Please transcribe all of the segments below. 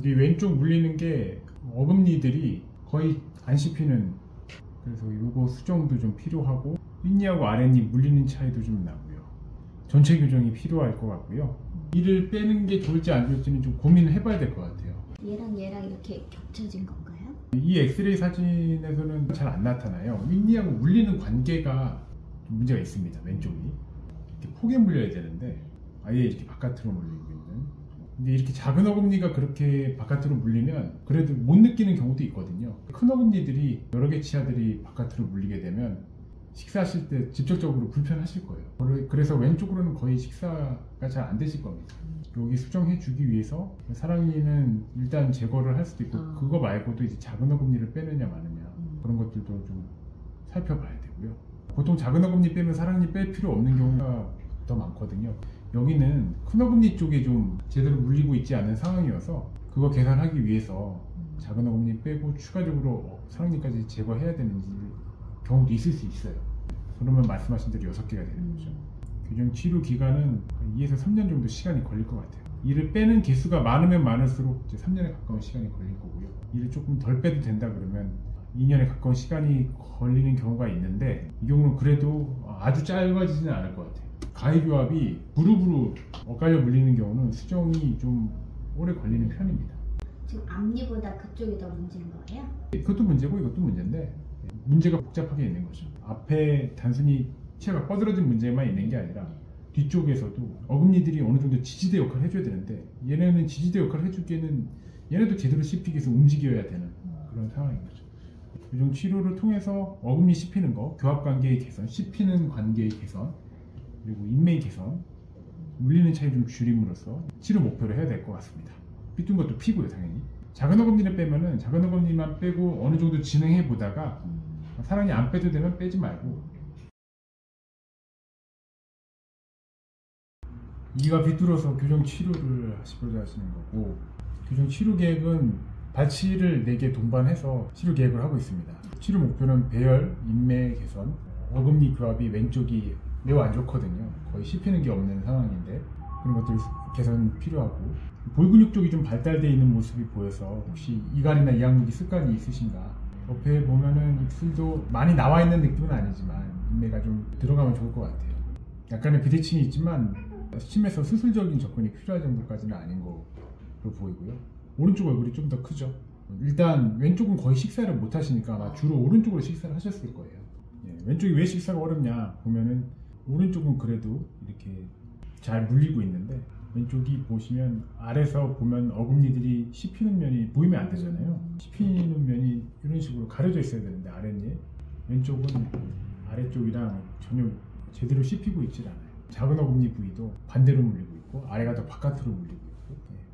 이 왼쪽 물리는 게 어금니들이 거의 안 씹히는, 그래서 요거 수정도 좀 필요하고 윗니하고 아랫니 물리는 차이도 좀 나고요. 전체 교정이 필요할 것 같고요. 이를 빼는 게 좋을지 안 좋을지는 좀 고민을 해봐야 될 것 같아요. 얘랑 얘랑 이렇게 겹쳐진 건가요? 이 엑스레이 사진에서는 잘 안 나타나요. 윗니하고 물리는 관계가 좀 문제가 있습니다. 왼쪽이 이렇게 폭에 물려야 되는데 아예 이렇게 바깥으로 물리고 있는. 근데 이렇게 작은 어금니가 그렇게 바깥으로 물리면 그래도 못 느끼는 경우도 있거든요. 큰 어금니들이 여러 개 치아들이 바깥으로 물리게 되면 식사하실 때 직접적으로 불편하실 거예요. 그래서 왼쪽으로는 거의 식사가 잘 안 되실 겁니다. 여기 수정해 주기 위해서 사랑니는 일단 제거를 할 수도 있고 그거 말고도 이제 작은 어금니를 빼느냐 마느냐 그런 것들도 좀 살펴봐야 되고요. 보통 작은 어금니 빼면 사랑니 뺄 필요 없는 경우가 더 많거든요. 여기는 큰 어금니 쪽에 좀 제대로 물리고 있지 않은 상황이어서 그거 계산하기 위해서 작은 어금니 빼고 추가적으로 사랑니까지 제거해야 되는 경우도 있을 수 있어요. 그러면 말씀하신 대로 6개가 되는 거죠. 교정 치료 기간은 2에서 3년 정도 시간이 걸릴 것 같아요. 이를 빼는 개수가 많으면 많을수록 이제 3년에 가까운 시간이 걸릴 거고요. 이를 조금 덜 빼도 된다 그러면 2년에 가까운 시간이 걸리는 경우가 있는데 이 경우는 그래도 아주 짧아지지는 않을 것 같아요. 가위교합이 무릎으로 엇갈려 물리는 경우는 수정이 좀 오래 걸리는 편입니다. 지금 앞니보다 그쪽이 더 문제인 거예요? 그것도 문제고 이것도 문제인데 문제가 복잡하게 있는 거죠. 앞에 단순히 치아가 뻗어진 문제만 있는 게 아니라 뒤쪽에서도 어금니들이 어느 정도 지지대 역할을 해줘야 되는데 얘네는 지지대 역할을 해주기에는 얘네도 제대로 씹히기 위해서 움직여야 되는 그런 상황인 거죠. 교정 치료를 통해서 어금니 씹히는 거, 교합 관계의 개선, 씹히는 관계의 개선, 그리고 인매의 개선, 물리는 차이 좀 줄임으로써 치료 목표를 해야 될 것 같습니다. 삐뚤 것도 피고요, 당연히. 작은 어금니를 빼면은 작은 어금니만 빼고 어느 정도 진행해 보다가 사랑니 안 빼도 되면 빼지 말고 이가 비뚤어서 교정 치료를 하시고자 하시는 거고, 교정 치료 계획은 발치를 4개 동반해서 치료 계획을 하고 있습니다. 치료 목표는 배열, 인매 개선, 어금니 교합이 왼쪽이 매우 안 좋거든요. 거의 씹히는 게 없는 상황인데 그런 것들 개선 필요하고, 볼근육 쪽이 좀 발달되어 있는 모습이 보여서 혹시 이갈이나 이악육이 습관이 있으신가, 옆에 보면은 입술도 많이 나와 있는 느낌은 아니지만 인매가 좀 들어가면 좋을 것 같아요. 약간의 비대칭이 있지만 심해서 수술적인 접근이 필요할 정도까지는 아닌 걸로 보이고요. 오른쪽 얼굴이 좀 더 크죠. 일단 왼쪽은 거의 식사를 못 하시니까 아마 주로 오른쪽으로 식사를 하셨을 거예요. 왼쪽이 왜 식사가 어렵냐 보면은 오른쪽은 그래도 이렇게 잘 물리고 있는데 왼쪽이 보시면 아래서 보면 어금니들이 씹히는 면이 보이면 안 되잖아요. 씹히는 면이 이런 식으로 가려져 있어야 되는데 아랫니에 왼쪽은 아래쪽이랑 전혀 제대로 씹히고 있질 않아요. 작은 어금니 부위도 반대로 물리고 있고 아래가 더 바깥으로 물리고 있고,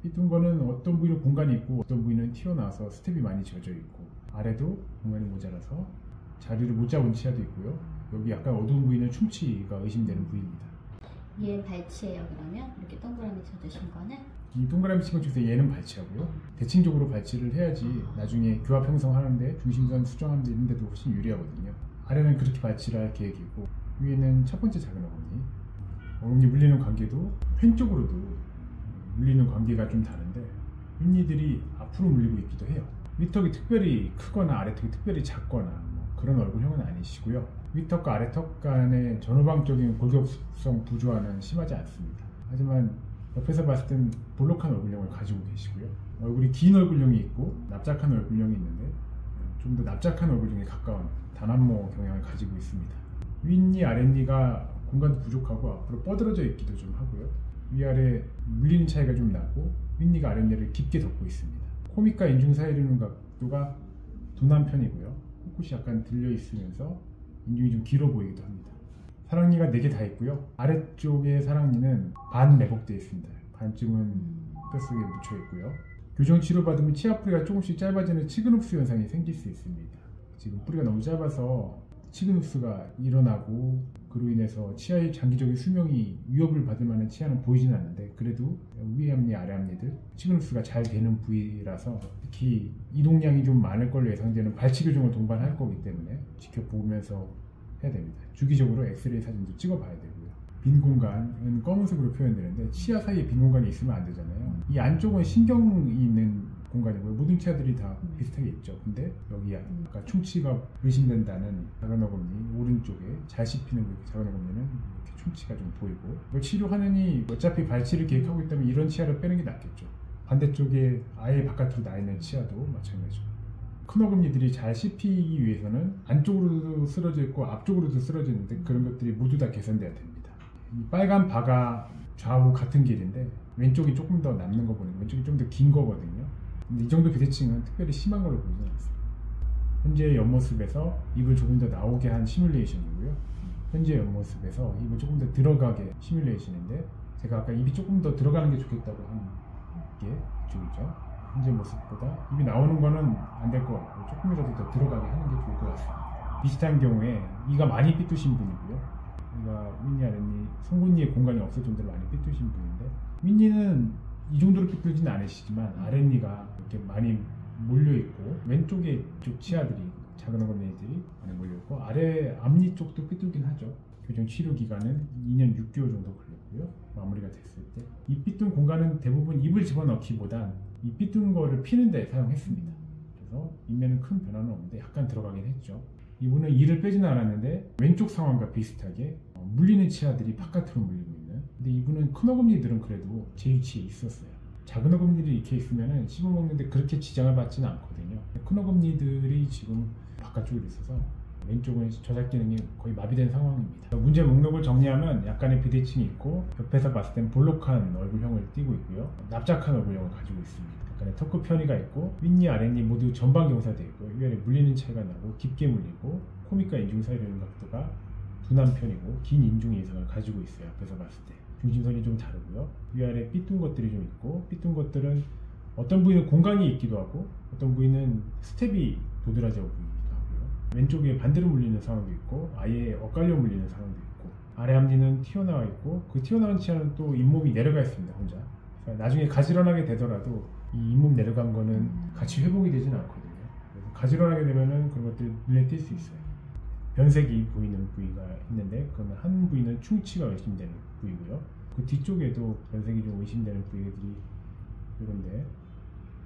삐뚤 거는 어떤 부위는 공간이 있고 어떤 부위는 튀어나와서 스텝이 많이 젖어 있고 아래도 공간이 모자라서 자리를 못 잡은 치아도 있고요. 여기 약간 어두운 부위는 충치가 의심되는 부위입니다. 얘 발치예요 그러면? 이렇게 동그라미 쳐주신 거는? 이 동그라미 친 것 중에서 얘는 발치하고요. 대칭적으로 발치를 해야지 나중에 교합 형성하는데 중심선 수정하는 데 있는데도 훨씬 유리하거든요. 아래는 그렇게 발치를 할 계획이고 위에는 첫 번째 작은 어금니 물리는 관계도 왼쪽으로도 물리는 관계가 좀 다른데 윗니들이 앞으로 물리고 있기도 해요. 윗턱이 특별히 크거나 아래턱이 특별히 작거나 그런 얼굴형은 아니시고요. 윗턱과 아래턱 간의 전후방적인 골격성 부조화는 심하지 않습니다. 하지만 옆에서 봤을 땐 볼록한 얼굴형을 가지고 계시고요. 얼굴이 긴 얼굴형이 있고 납작한 얼굴형이 있는데 좀 더 납작한 얼굴형에 가까운 단안모 경향을 가지고 있습니다. 윗니, 아랫니가 공간도 부족하고 앞으로 뻗어져 있기도 좀 하고요. 위아래 물리는 차이가 좀 나고 윗니가 아랫니를 깊게 덮고 있습니다. 코 밑과 인중 사이에 있는 각도가 둔한 편이고요. 코끝이 약간 들려 있으면서 인중이 좀 길어 보이기도 합니다. 사랑니가 4개 다 있고요. 아래쪽의 사랑니는 반 매복되어 있습니다. 반쯤은 뼛속에 묻혀 있고요. 교정 치료 받으면 치아 뿌리가 조금씩 짧아지는 치근흡수 현상이 생길 수 있습니다. 지금 뿌리가 너무 짧아서 치근흡수가 일어나고 그로 인해서 치아의 장기적인 수명이 위협을 받을 만한 치아는 보이진 않는데 그래도 위 앞니, 아래 앞니들 치근흡수가 잘 되는 부위라서 특히 이동량이 좀 많을 걸로 예상되는 발치 교정을 동반할 거기 때문에 지켜보면서 해야 됩니다. 주기적으로 엑스레이 사진도 찍어봐야 되고요. 빈 공간은 검은색으로 표현되는데 치아 사이에 빈 공간이 있으면 안 되잖아요. 이 안쪽은 신경이 있는 아니고요. 모든 치아들이 다 비슷하게 있죠. 근데 여기 아까 충치가 의심된다는 작은 어금니 오른쪽에 잘 씹히는 그 작은 어금니는 이렇게 충치가 좀 보이고, 이걸 치료하느니 어차피 발치를 계획하고 있다면 이런 치아를 빼는 게 낫겠죠. 반대쪽에 아예 바깥으로 나 있는 치아도 마찬가지죠. 큰 어금니들이 잘 씹히기 위해서는 안쪽으로도 쓰러져 있고 앞쪽으로도 쓰러져 있는데 그런 것들이 모두 다 개선돼야 됩니다. 이 빨간 바가 좌우 같은 길인데 왼쪽이 조금 더 남는 거 보니까 왼쪽이 좀 더 긴 거거든요. 근데 이 정도 비대칭은 특별히 심한 걸로 보이진 않습니다. 현재 옆모습에서 입을 조금 더 나오게 한 시뮬레이션이고요. 현재 옆모습에서 입을 조금 더 들어가게 시뮬레이션인데, 제가 아까 입이 조금 더 들어가는 게 좋겠다고 한 게 이쪽이죠. 현재 모습보다 입이 나오는 거는 안 될 것 같고 조금이라도 더 들어가게 하는 게 좋을 것 같습니다. 비슷한 경우에 이가 많이 삐뚤신 분이고요. 이가 윗니 아랫니 송곳니의 공간이 없을 정도로 많이 삐뚤신 분인데, 윗니는 이 정도로 삐뚤지는 않으시지만 아랫니가 이렇게 많이 몰려있고 왼쪽에 쪽 치아들이 작은 어금니들이 많이 몰려있고 아래 앞니 쪽도 삐뚤긴 하죠. 교정 치료 기간은 2년 6개월 정도 걸렸고요. 마무리가 됐을 때 이 삐뚤 공간은 대부분 입을 집어넣기보단 이 삐뚤 거를 피는 데 사용했습니다. 그래서 입면은 큰 변화는 없는데 약간 들어가긴 했죠. 이분은 이를 빼지는 않았는데 왼쪽 상황과 비슷하게 물리는 치아들이 바깥으로 물리고 있는, 근데 이분은 큰 어금니들은 그래도 제 위치에 있었어요. 작은 어금니들이 이렇게 있으면 씹어먹는데 그렇게 지장을 받지는 않거든요. 큰 어금니들이 지금 바깥쪽에 있어서 왼쪽은 저작 기능이 거의 마비된 상황입니다. 문제 목록을 정리하면 약간의 비대칭이 있고 옆에서 봤을 땐 볼록한 얼굴형을 띠고 있고요. 납작한 얼굴형을 가지고 있습니다. 약간의 턱끝 편의가 있고 윗니 아랫니 모두 전방 경사되어 있고 위아래 물리는 차이가 나고 깊게 물리고 코밑과 인중 사이에 있는 각도가 둔한 편이고 긴 인중 이상을 가지고 있어요. 앞에서 봤을 때 중심선이 좀 다르고요. 위아래 삐뚤 것들이 좀 있고, 삐뚤 것들은 어떤 부위는 공간이 있기도 하고 어떤 부위는 스텝이 도드라져 보이기도 하고요. 왼쪽에 반대로 물리는 상황도 있고 아예 엇갈려 물리는 상황도 있고, 아래 앞니는 튀어나와 있고 그 튀어나온 치아는 또 잇몸이 내려가 있습니다. 혼자. 그러니까 나중에 가지런하게 되더라도 이 잇몸 내려간 거는 같이 회복이 되지는 않거든요. 그래서 가지런하게 되면은 그런 것들이 눈에 띌 수 있어요. 변색이 보이는 부위가 있는데 그러면 한 부위는 충치가 의심되는 부위고요. 그 뒤쪽에도 변색이 좀 의심되는 부위들이 이런데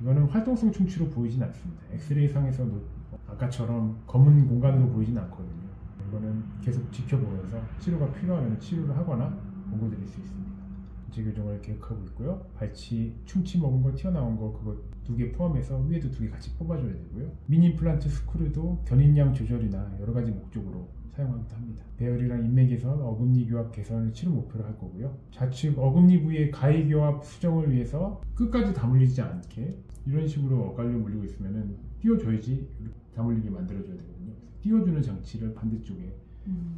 이거는 활동성 충치로 보이진 않습니다. 엑스레이 상에서도 아까처럼 검은 공간으로 보이진 않거든요. 이거는 계속 지켜보면서 치료가 필요하면 치료를 하거나 보고드릴 수 있습니다. 인체 교정을 계획하고 있고요. 발치 충치 먹은 거 튀어나온 거 그거 2개 포함해서 위에도 2개 같이 뽑아줘야 되고요. 미니 임플란트 스크류도 견인량 조절이나 여러 가지 목적으로 사용하기도 합니다. 배열이랑 인맥 개선, 어금니 교합 개선을 치료 목표로 할 거고요. 좌측 어금니 부위의 가위 교합 수정을 위해서 끝까지 다 물리지 않게 이런 식으로 엇갈려 물리고 있으면은 띄워줘야지 다 물리게 만들어줘야 되거든요. 띄워주는 장치를 반대쪽에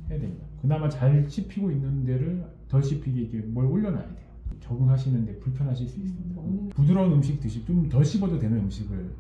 해야 됩니다. 그나마 잘 씹히고 있는 데를 덜 씹히게 이렇게 뭘 올려놔야 돼요. 적응하시는데 불편하실 수 있습니다. 부드러운 음식 드시고 좀 더 씹어도 되는 음식을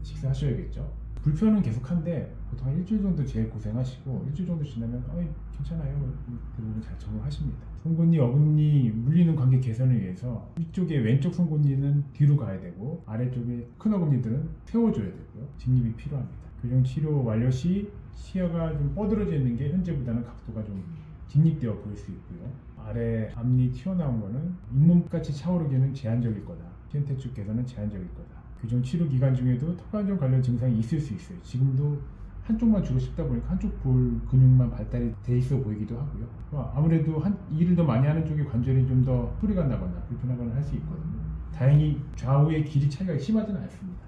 식사하셔야겠죠. 불편은 계속한데 보통 한 일주일 정도 제일 고생하시고 일주일 정도 지나면 괜찮아요. 대부분 잘 적응하십니다. 송곳니, 어금니 물리는 관계 개선을 위해서 위쪽에 왼쪽 송곳니는 뒤로 가야 되고 아래쪽에 큰 어금니들은 세워줘야 되고요. 직립이 필요합니다. 교정 치료 완료 시 치아가 좀 뻗어져 있는 게 현재보다는 각도가 좀 직립되어 보일 수 있고요. 아래 앞니 튀어나온 거는 잇몸같이 차오르기는 제한적일 거다. TNT 개선은 제한적일 거다. 교정 치료 기간 중에도 턱관절 관련 증상이 있을 수 있어요. 지금도 한쪽만 주로 씹다 보니까 한쪽 볼 근육만 발달이 돼 있어 보이기도 하고요. 아무래도 일을 더 많이 하는 쪽의 관절이 좀 더 소리가 나거나 불편하거나 할 수 있거든요. 다행히 좌우의 길이 차이가 심하지는 않습니다.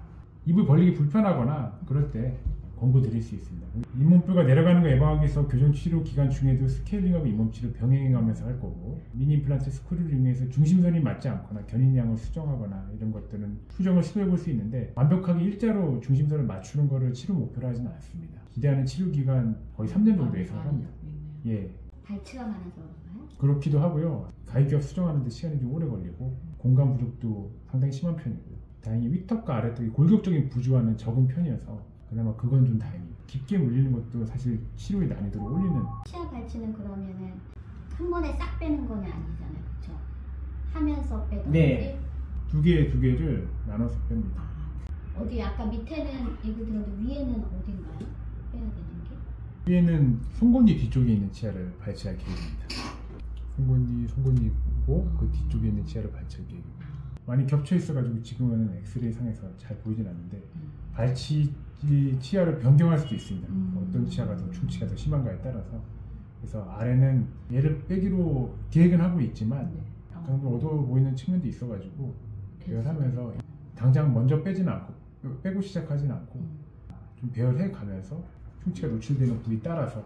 입을 벌리기 불편하거나 그럴 때 권고 드릴 수 있습니다. 잇몸뼈가 내려가는 걸 예방하기 위해서 교정 치료 기간 중에도 스케일링하고 잇몸 치료 병행하면서 할 거고, 미니 임플란트 스크류를 이용해서 중심선이 맞지 않거나 견인량을 수정하거나 이런 것들은 수정을 시도해 볼 수 있는데 완벽하게 일자로 중심선을 맞추는 거를 치료 목표로 하지는 않습니다. 기대하는 치료 기간 거의 3년 정도 예상을 합니다. 예. 발치가 많아서 그런가요? 그렇기도 하고요. 가위격 수정하는데 시간이 좀 오래 걸리고 공간 부족도 상당히 심한 편이고요. 다행히 윗턱과 아래턱이 골격적인 부주와는 적은 편이어서 그나마 그건 좀 다행이에요. 깊게 물리는 것도 사실 치료의 난이도를 올리는. 치아 발치는 그러면은 한 번에 싹 빼는 건 아니잖아요, 그렇죠? 하면서 빼든지. 네. 두 개를 나눠서 뺍니다. 어디 아까 밑에는 얘기 들어도 위에는 어딘가요? 빼야 되는 게? 위에는 송곳니 뒤쪽에 있는 치아를 발치할 계획입니다. 송곳니고 그 뒤쪽에 있는 치아를 발치할 계획입니다. 많이 겹쳐 있어가지고 지금은 엑스레이 상에서 잘 보이진 않는데 발치 치아를 변경할 수도 있습니다. 어떤 치아가 더 충치가 더 심한가에 따라서. 그래서 아래는 얘를 빼기로 계획은 하고 있지만 약간 좀 어두워 보이는 측면도 있어가지고 계획을 하면서 당장 먼저 빼진 않고 빼고 시작하진 않고 좀 배열해 가면서 충치가 노출되는 부위 따라서